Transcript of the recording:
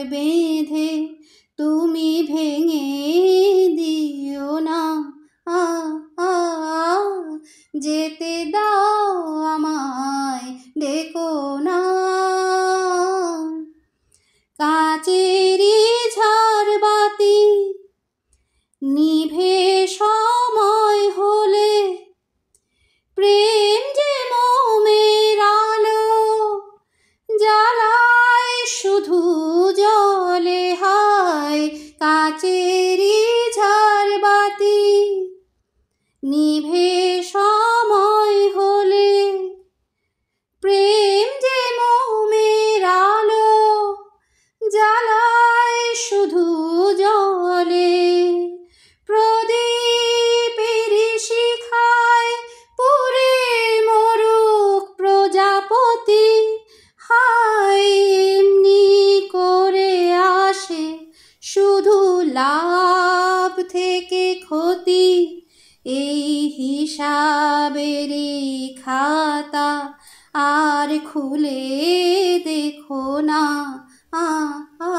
বেঁধে তুমি ভেঙে দিও না। আ আ যেতে দাও আমায়, ডেকো না। কাচেরি ঝাড়বাতি নিভে সময় হলে, প্রেম যে মোমের আলো জ্বালায় শুধু জলে। হায় কাচেরি ঝাড়বাতি নিভে সময় হলে, প্রেম যে মোমের আলো জ্বালায় শুধু জলে। প্রদীপের শিখায় পুড়ে মরুক প্রজাপতি। হায় এমনি করে আসে শুধু লাভ থেকে ক্ষতি। এই হিসাবেরই খাতা আর খুলে দেখো না। আ আ